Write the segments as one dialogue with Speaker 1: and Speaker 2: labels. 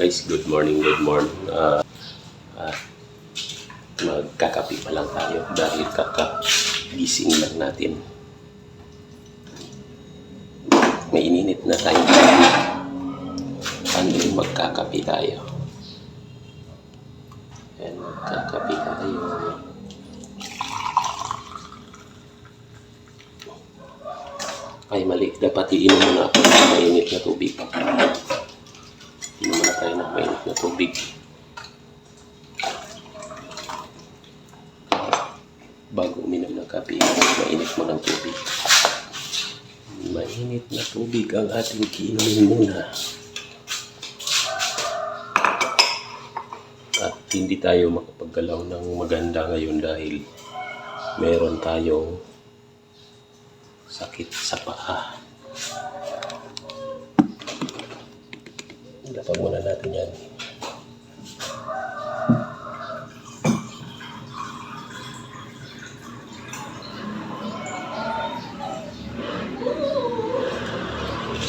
Speaker 1: guys, good morning. Magkakape pa lang tayo dahil kakagising lang natin. May ininit na tayo. Ano yung magkakape tayo? Ayan, magkakape tayo. Ay, mali. Dapat iinom muna ako ng mainit na tubig. Inom muna tayo ng mainit na tubig. Bago uminom ng kape, mainit mo ng tubig. Mainit na tubig ang ating iinumin muna. At hindi tayo makapaggalaw ng maganda ngayon dahil meron tayong sakit sa paa. Lapag muna natin yan.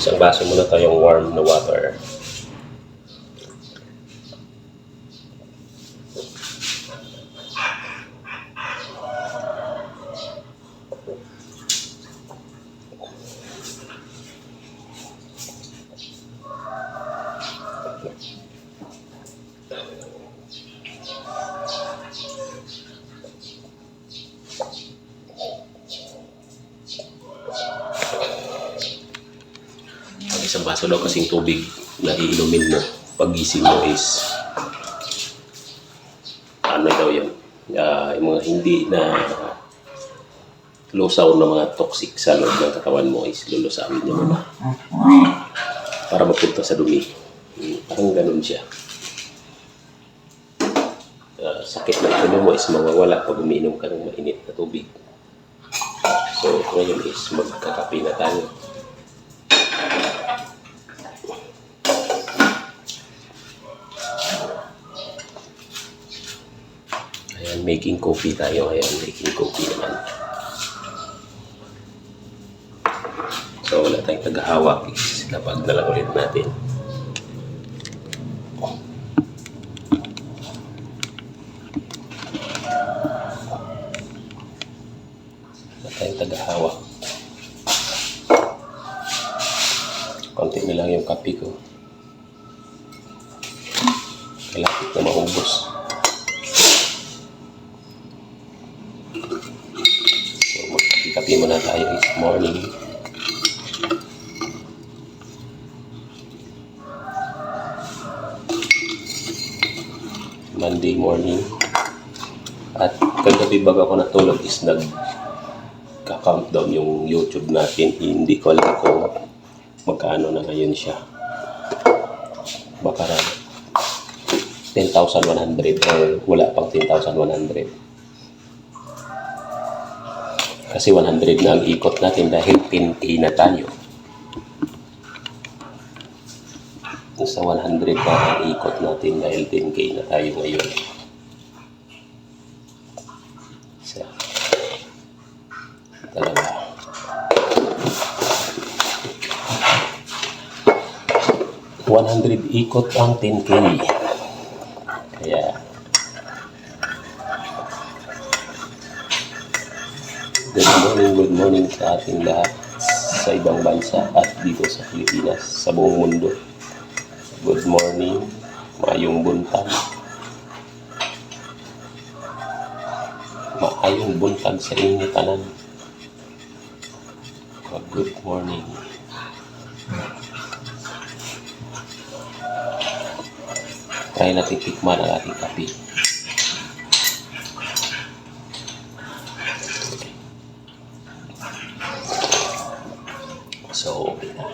Speaker 1: Isang baso muna tayong warm na water. Isang baso daw kasing tubig na iinumin mo paggising mo is ano daw yun, yung mga hindi na lusaw na mga toxic sa loob ng katawan mo is lulusawin niya muna para mapunta sa dumi. Parang ganun siya. Sakit ng ulo mo is mawawala pag umiinom ka ng mainit na tubig. So ngayon is magkakape na tayo. Ayan, making coffee tayo. Ayan, making coffee naman. So, wala tayong tagahawak. Lapag na lang ulit natin. Wala tayong tagahawak. Konti na lang yung kape ko. Kalapit na maubos. Kape muna tayo this morning. Monday morning. At kagabi baga ako natulog is nag-countdown yung YouTube natin. Hindi ko alam kung magkano na ngayon siya. Baka 10,100 or wala pang 10,100. Kasi 100 na ang ikot natin dahil 10K na tayo. Sa 100 na ang ikot natin dahil 10K na tayo ngayon. Isa. Talaga. $100 ikot ang 10K. Kaya good morning sa ating lahat sa ibang bansa at dito sa Pilipinas, sa buong mundo. Good morning, maayong buntag. Maayong buntag sa inyo tanan. Good morning. Try natin tikman ang ating kape. So, okay na.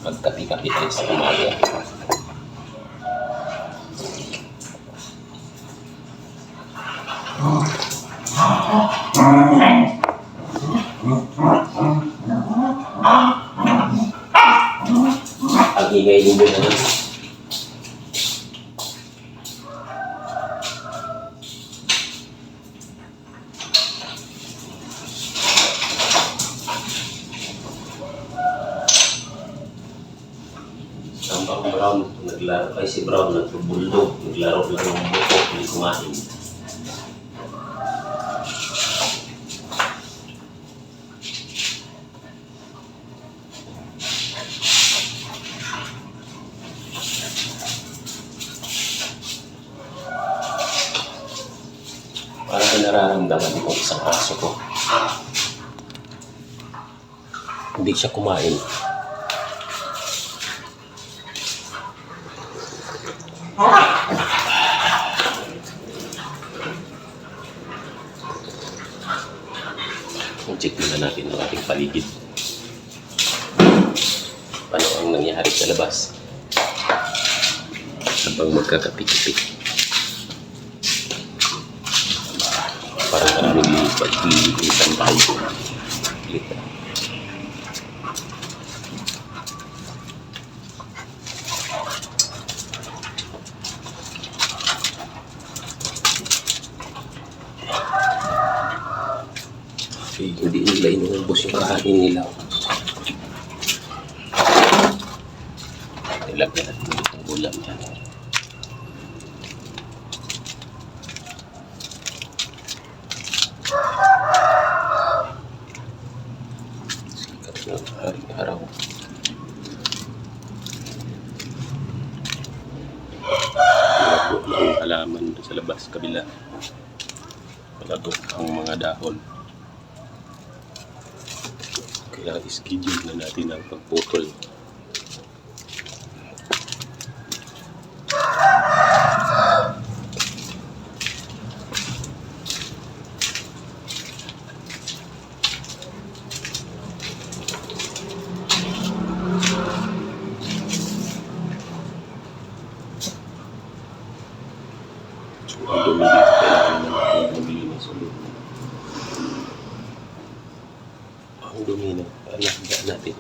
Speaker 1: Magkapi-kapi tayo sa umaga. Ang ingay mo na. Brown, naglaro ay si Brown nagbubuldog, naglaro lang ng buko, hindi kumain. Parang may nararamdaman itong isang aso ko. Hindi siya kumain. Check muna natin ang ating paligid. Paano ang nangyari sa labas habang magkakapit-kapit. Parang maraming lilipat-lilitan tayo. Lilipat. Hindi nila inuubos yung kahanin nila. Ilagyan natin ulit ang ulam dyan. Sikat ng haring-araw. Malago ang halaman sa labas, kabila. Malago ang mga dahon. Kailangan i-schedule na natin ang pagputol. So, ang dumi dito kailangan na natin maglinis ulit. Ang dumi na alakda natin.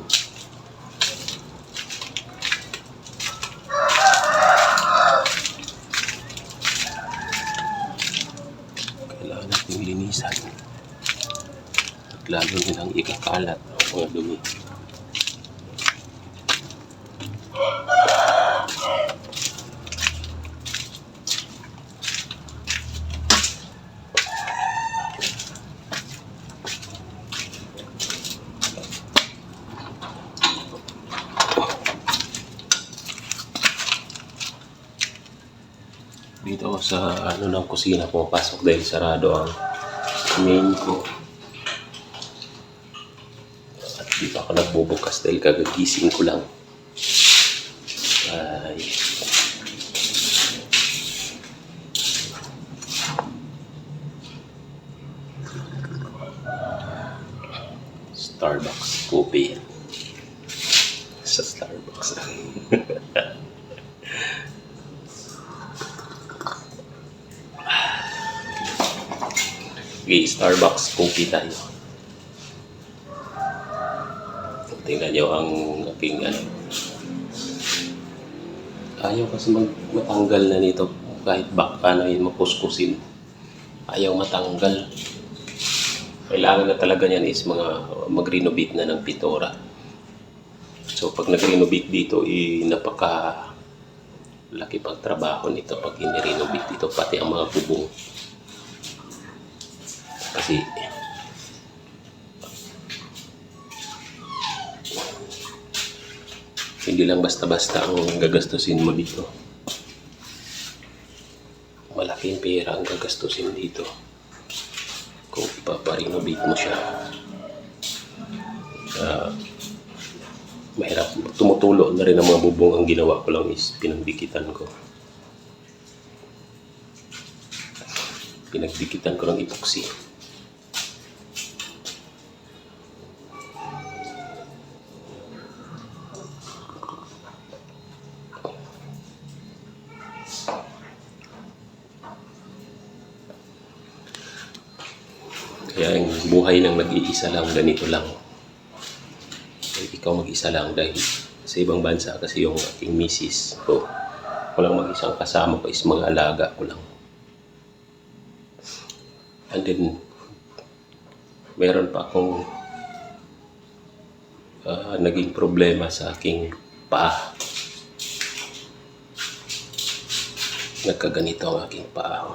Speaker 1: Kailangan natin linisan at lalo nilang ikakalat ang mga dumi. Dito sa ng kusina pumapasok dahil sarado ang main ko. At dito ako nagbubukas dahil kagagising ko lang. Ay. Starbucks coffee. Sa Starbucks. Okay, Starbucks coffee tayo. Tingnan nyo ang aking ayaw kasi matanggal na nito kahit baka na yun mapuskusin. Ayaw matanggal. Kailangan na talaga yan is mag-renovate na ng pitora. So pag nag-renovate dito, napaka laki pang trabaho nito pag in-renovate dito, pati ang mga bubong. Kasi hindi lang basta-basta ang gagastusin mo dito. Malaking pera ang gagastusin dito kung ipaparenovate mo siya. Mahirap. Tumutulo na rin ang mga bubong. Ang ginawa ko lang is pinagdikitan ko. Pinagdikitan ko ng epoxy. Kaya ang buhay ng nag-iisa lang, ganito lang. Ikaw mag-isa lang dahil sa ibang bansa kasi yung aking misis ko. Walang mag-isang kasama ko is mga alaga ko lang. And then, meron pa akong naging problema sa aking paa. nagkaganito ang aking paa.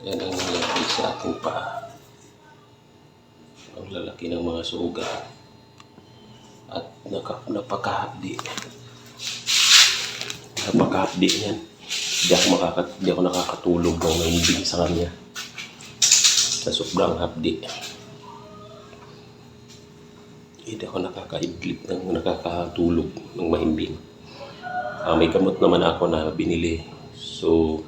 Speaker 1: Yan ang nangyari sa aking paa. Ang lalaki ng mga sugat at napakahapdi. Napakahapdi niyan. Hindi ako nakakatulog ng mahimbing sa kanya. Sa sobrang hapdi. Hindi ako nakakaidlip ng nakakatulog ng mahimbing. May gamot naman ako na binili. So,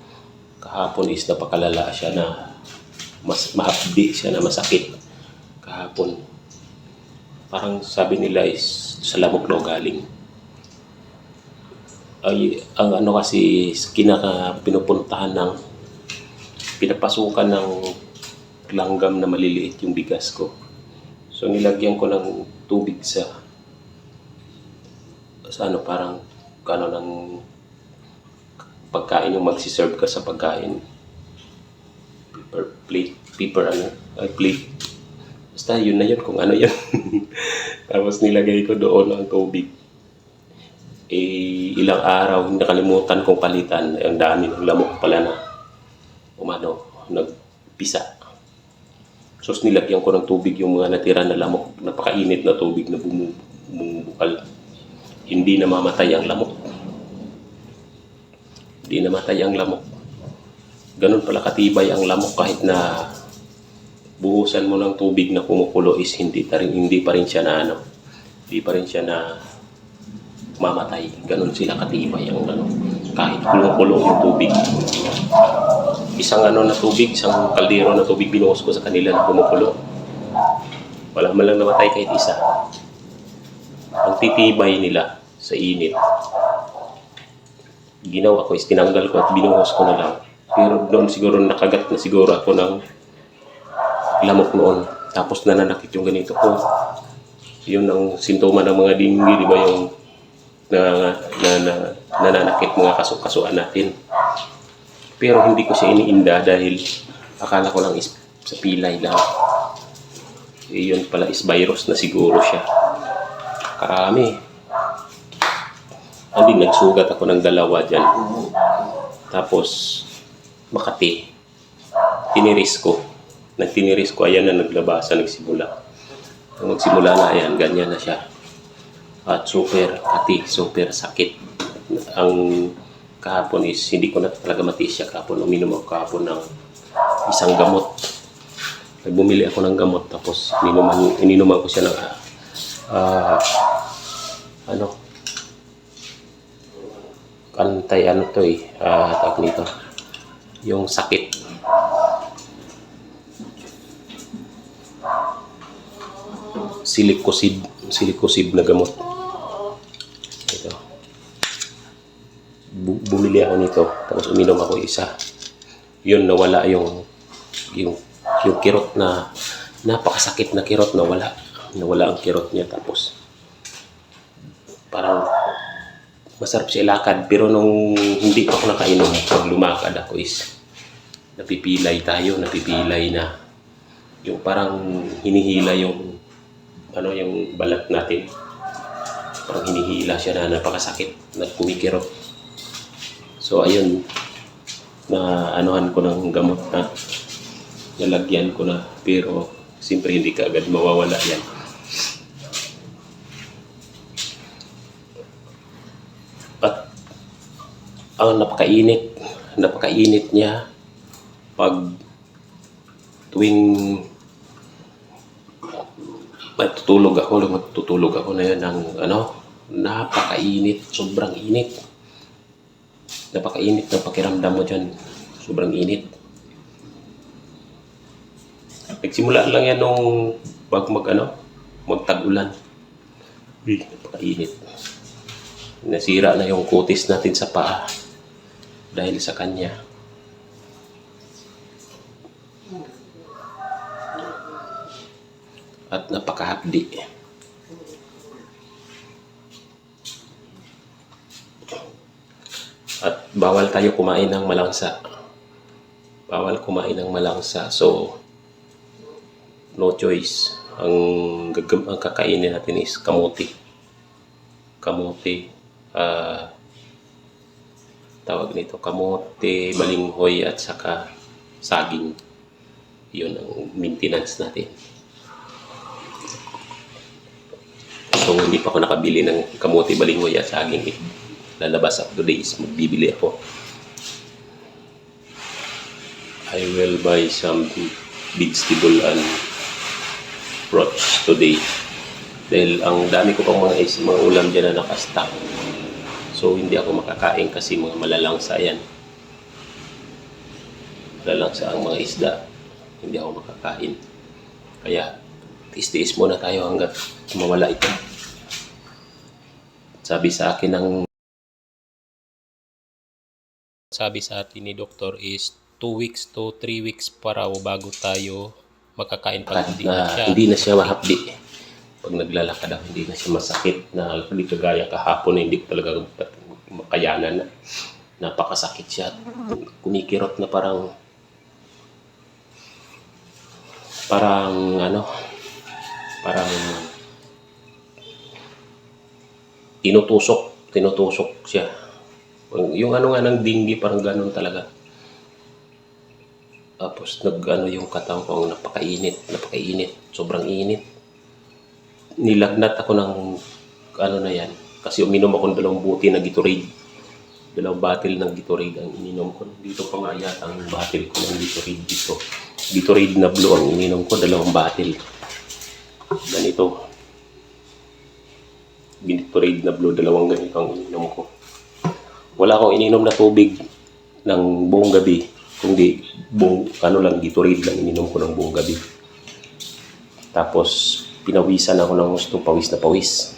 Speaker 1: kahapon is napakalala siya na mas mahapdi siya na masakit. Kahapon. Parang sabi nila is sa lamok daw galing. Ay, ang ano kasi pinupuntahan ng pinapasukan ng langgam na maliliit yung bigas ko. So nilagyan ko ng tubig sa ano parang ng pagkain yung magsiserve ka sa pagkain. Plate. Basta yun na yun kung ano yun. Tapos nilagay ko doon ang tubig. Ilang araw, nakalimutan kong palitan. Ang dami ng lamok pala na nagpisa. So, nilagyan ko ng tubig yung mga natira na lamok. Napakainit na tubig na bumubukal. Hindi namamatay ang lamok. Hindi namatay ang lamok. Ganun pala katibay ang lamok kahit na buhusan mo ng tubig na kumukulo is hindi pa rin siya na mamatay. Ganun sila katibay ang kahit kumukulo yung tubig. Isang kaldero na tubig binuhos ko sa kanila na kumukulo. Wala man lang namatay kahit isa. Ang titibay nila sa init. Ginawa ko is tinanggal ko at binuhos ko na lang. Pero doon siguro nakagat na siguro ako ng lamok noon. Tapos nananakit yung ganito ko. Yun ang sintoma ng mga dinggi, di ba, yung nananakit mga kasukasuan natin. Pero hindi ko siya iniinda dahil akala ko lang is sa pilay lang. Yun pala is virus na siguro siya. Karami. Hindi, nagsugat ako ng dalawa dyan. Tapos, Makati. Tiniris ko, ayan na naglabasa, nagsimula. Nung magsimula na, ayan, ganyan na siya. At super sakit. Ang kahapon is, hindi ko na talaga matiis siya kahapon. Uminom ako kahapon ng isang gamot. Bumili ako ng gamot, tapos ininuman ko siya ng tawag nito, yung sakit. Silicosib na gamot. Ito. Bumili ako nito, tapos uminom ako isa. Yun, nawala yung kirot na napakasakit na kirot, nawala ang kirot niya. Tapos parang masarap siya ilakad, pero nung hindi pa ako nakainom, pag lumakad ako is napipilay na yung parang hinihila yung balat natin. Parang hinihila siya na napakasakit, nagkumikirot. So ayun, na anuhan ko ng gamot na nalagyan ko na, pero siyempre hindi ka agad mawawala yan. At ang napakainit niya pag tuwing matutulog ako na yun ng napakainit, sobrang init. Napakainit ng pakiramdam mo dyan, sobrang init. Nagsimula lang yan nung magtag-ulan. Napakainit. Nasira na yung kutis natin sa paa dahil sa kanya. At napakahapdi. At bawal tayo kumain ng malangsa. So no choice. ang kakainin natin is kamote. Kamote, tawag nito, kamote, balinghoy at saka saging. Yun ang maintenance natin. So hindi pa ako nakabili ng kamote, balinghoy at saging. Lalabas ako today is magbibili ako. I will buy some vegetable and fruits today. Dahil ang dami ko pang mga ulam dyan na nakastock. So hindi ako makakain kasi mga malalangsa yan. Malalangsa ang mga isda. Hindi ako makakain. Kaya tiis-tiis muna tayo hanggat mawala ito. Sabi sa atin ni doktor is 2 weeks to 3 weeks pa raw bago tayo makakain pag hindi na siya mahapdi. Pag naglalakad ako, hindi na siya masakit na hindi kagaya kahapon na hindi ko talaga makayanan na. Napakasakit siya. Kumikirot na parang tinutusok siya. Yung nga ng dinggi, parang ganun talaga. Tapos yung katawan ko, napakainit, sobrang init. Nilagnat ako ng na yan, kasi uminom ako ng 2 buti na Gatorade. 2 bottle ng Gatorade ang ininom ko. Dito pa nga yata ang bottle ko ng Gatorade dito. Gatorade na blue ang ininom ko, 2 bottle. Ganito. Gatorade na blue, 2 ganito ang ininom ko. Wala akong ininom na tubig ng buong gabi, kundi lang Gatorade lang ininom ko ng buong gabi. Tapos pinawisan ako ng gusto, pawis na pawis.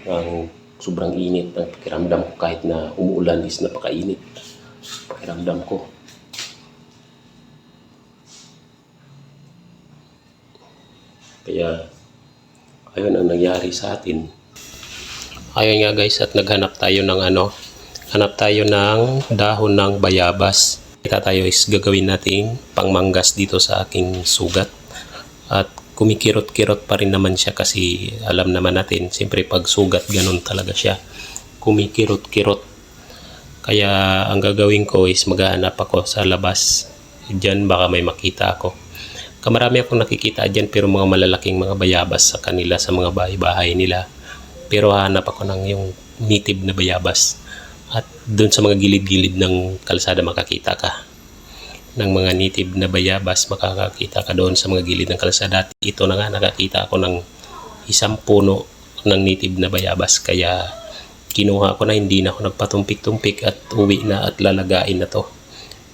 Speaker 1: Ang sobrang init ang pakiramdam ko, kahit na umuulan is napakainit pakiramdam ko. Kaya ayun ang nangyari sa atin. Ayun nga guys, at naghanap tayo ng dahon ng bayabas. Kita tayo is gagawin nating pangmanggas dito sa aking sugat. At kumikirot-kirot pa rin naman siya kasi alam naman natin, siyempre pag sugat ganun talaga siya. Kumikirot-kirot. Kaya ang gagawin ko is maghahanap ako sa labas. Diyan baka may makita ako. Marami akong nakikita dyan pero mga malalaking mga bayabas sa kanila, sa mga bahay-bahay nila. Pero hanap ako ng yung native na bayabas. At doon sa mga gilid-gilid ng kalsada makakita ka ng mga native na bayabas, makakakita ka doon sa mga gilid ng kalsada. Ito na nga, nakakita ako ng isang puno ng native na bayabas, kaya kinuha ko na, hindi na ako nagpatumpik-tumpik at uwi na at lalagain na to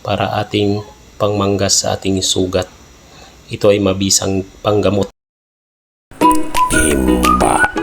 Speaker 1: para ating pangmanggas sa ating sugat. Ito ay mabisang panggamot. Imba